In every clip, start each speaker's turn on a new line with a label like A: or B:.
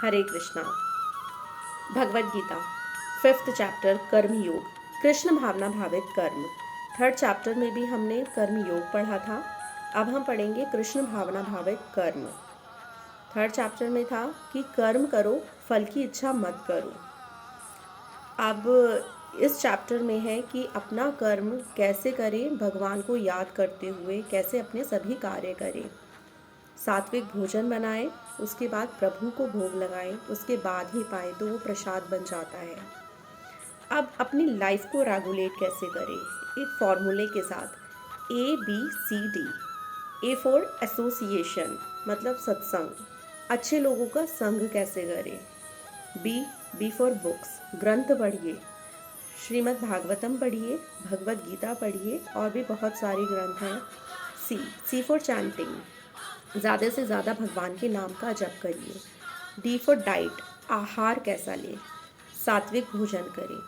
A: हरे Krishna. Bhagavad Gita 5th chapter कर्म योग, कृष्ण भावना भावित कर्म। 3rd चैप्टर में भी हमने कर्म योग पढ़ा था। अब हम पढ़ेंगे कृष्ण भावना भावित कर्म। 3rd चैप्टर में था कि कर्म करो, फल की इच्छा मत करो। अब इस चैप्टर में है कि अपना कर्म कैसे करें, भगवान को याद करते हुए कैसे अपने सभी कार्य करें। सात्विक भोजन बनाएं, उसके बाद प्रभु को भोग लगाएं, उसके बाद ही पाएं तो वो प्रसाद बन जाता है। अब अपनी लाइफ को रेगुलेट कैसे करें, एक फॉर्मूले के साथ। ABCD। A फॉर एसोसिएशन, मतलब सत्संग, अच्छे लोगों का संग कैसे करें। B फॉर बुक्स, ग्रंथ पढ़िए, श्रीमद् भागवतम पढ़िए, भगवद गीता पढ़िए, और भी बहुत सारे ग्रंथ हैं। C फॉर चैंटिंग, ज़्यादा से ज़्यादा भगवान के नाम का जप करिए। D फॉर डाइट, आहार कैसा लें, सात्विक भोजन करें।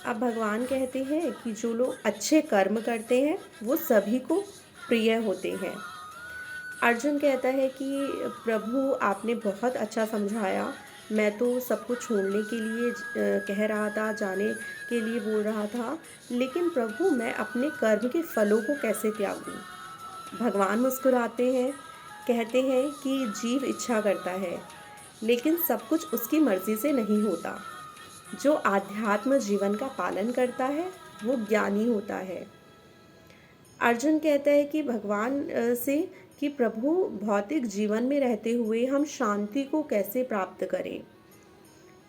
A: अब भगवान कहते हैं कि जो लोग अच्छे कर्म करते हैं वो सभी को प्रिय होते हैं। अर्जुन कहता है कि प्रभु आपने बहुत अच्छा समझाया, मैं तो सबको छोड़ने के लिए कह रहा था, जाने के लिए बोल रहा था, लेकिन प्रभु मैं अपने कर्म के फलों को कैसे त्यागूं। भगवान मुस्कुराते हैं, कहते हैं कि जीव इच्छा करता है, लेकिन सब कुछ उसकी मर्जी से नहीं होता। जो आध्यात्म जीवन का पालन करता है वो ज्ञानी होता है। अर्जुन कहता है कि भगवान से कि प्रभु भौतिक जीवन में रहते हुए हम शांति को कैसे प्राप्त करें।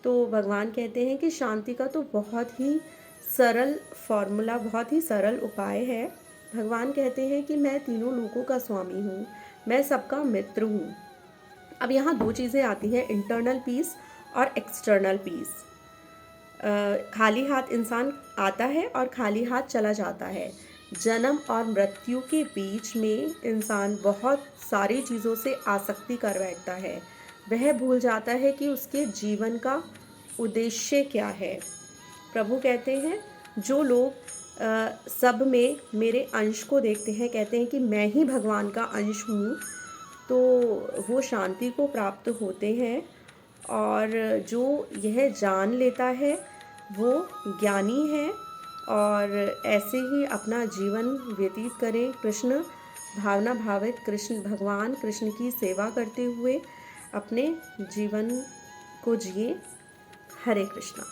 A: तो भगवान कहते हैं कि शांति का तो बहुत ही सरल फॉर्मूला, बहुत ही सरल उपाय है। भगवान कहते हैं कि मैं तीनों लोकों का स्वामी हूँ, मैं सबका मित्र हूँ। अब यहाँ दो चीज़ें आती हैं, इंटरनल पीस और एक्सटर्नल पीस। खाली हाथ इंसान आता है और खाली हाथ चला जाता है। जन्म और मृत्यु के बीच में इंसान बहुत सारी चीज़ों से आसक्ति कर बैठता है। वह भूल जाता है कि उसके जीवन का उद्देश्य क्या है। प्रभु कहते हैं जो लोग सब में मेरे अंश को देखते हैं, कहते हैं कि मैं ही भगवान का अंश हूँ, तो वो शांति को प्राप्त होते हैं। और जो यह जान लेता है वो ज्ञानी है, और ऐसे ही अपना जीवन व्यतीत करें, कृष्ण भावना भावित, कृष्ण भगवान कृष्ण की सेवा करते हुए अपने जीवन को जिए। हरे कृष्णा।